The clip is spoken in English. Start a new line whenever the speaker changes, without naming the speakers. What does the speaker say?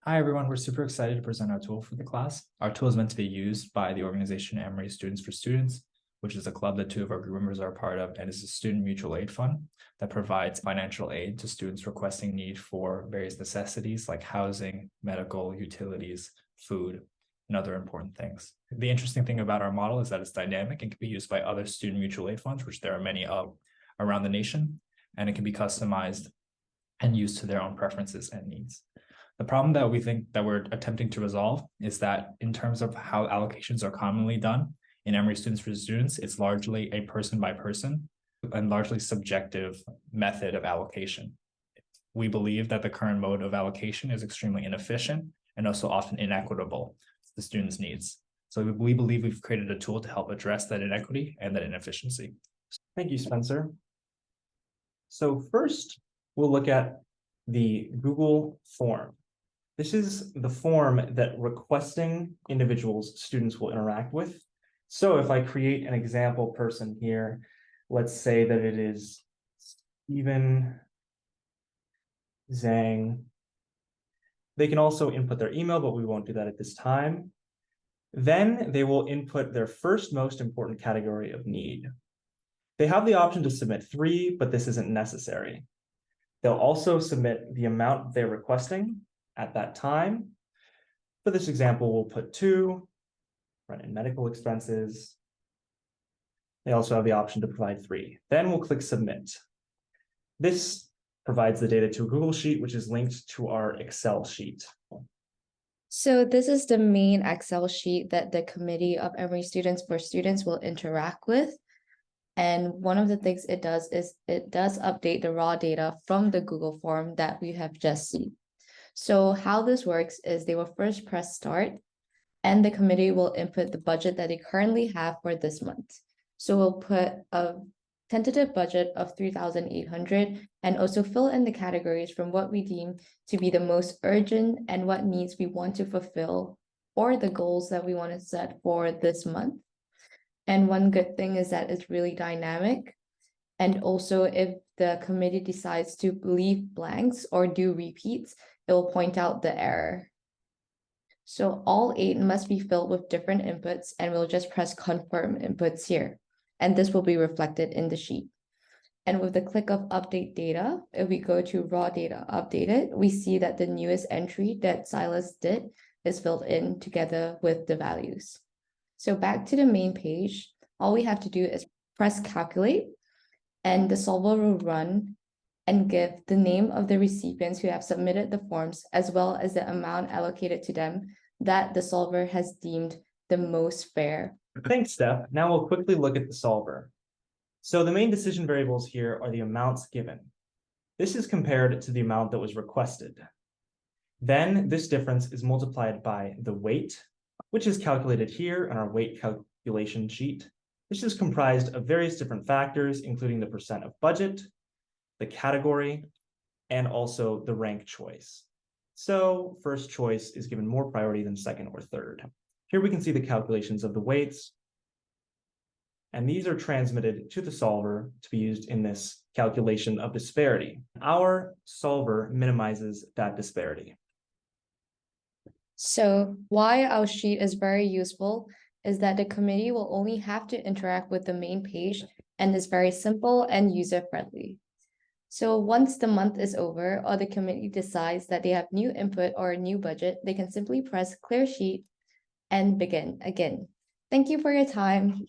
Hi, everyone. We're super excited to present our tool for the class. Our tool is meant to be used by the organization Emory Students for Students, which is a club that two of our group members are a part of, and is a student mutual aid fund that provides financial aid to students requesting need for various necessities like housing, medical, utilities, food, and other important things. The interesting thing about our model is that it's dynamic and can be used by other student mutual aid funds, which there are many of around the nation, and it can be customized and used to their own preferences and needs. The problem that we think that we're attempting to resolve is that in terms of how allocations are commonly done in Emory Students for Students, it's largely a person by person and largely subjective method of allocation. We believe that the current mode of allocation is extremely inefficient and also often inequitable to the students' needs. So we believe we've created a tool to help address that inequity and that inefficiency.
Thank you, Spencer. So first, we'll look at the Google form. This is the form that requesting individuals students will interact with. So if I create an example person here, let's say that it is Stephen Zhang. They can also input their email, but we won't do that at this time. Then they will input their first most important category of need. They have the option to submit 3, but this isn't necessary. They'll also submit the amount they're requesting at that time. For this example, we'll put 2, run in medical expenses. They also have the option to provide 3. Then we'll click submit. This provides the data to a Google Sheet, which is linked to our Excel sheet.
So this is the main Excel sheet that the Committee of Emory Students for Students will interact with. And one of the things it does is it does update the raw data from the Google form that we have just seen. So how this works is they will first press start and the committee will input the budget that they currently have for this month. So we'll put a tentative budget of 3,800 and also fill in the categories from what we deem to be the most urgent and what needs we want to fulfill or the goals that we want to set for this month. And one good thing is that it's really dynamic. And also if the committee decides to leave blanks or do repeats, it will point out the error. So all 8 must be filled with different inputs and we'll just press confirm inputs here. And this will be reflected in the sheet. And with the click of update data, if we go to raw data updated, we see that the newest entry that Silas did is filled in together with the values. So back to the main page, all we have to do is press calculate and the solver will run and give the name of the recipients who have submitted the forms as well as the amount allocated to them that the solver has deemed the most fair.
Thanks, Steph. Now we'll quickly look at the solver. So the main decision variables here are the amounts given. This is compared to the amount that was requested. Then this difference is multiplied by the weight, which is calculated here on our weight calculation sheet. This is comprised of various different factors, including the percent of budget, the category, and also the rank choice. So first choice is given more priority than second or third. Here we can see the calculations of the weights, and these are transmitted to the solver to be used in this calculation of disparity. Our solver minimizes that disparity.
So why our sheet is very useful is that the committee will only have to interact with the main page and is very simple and user-friendly. So once the month is over or the committee decides that they have new input or a new budget, they can simply press clear sheet and begin again. Thank you for your time.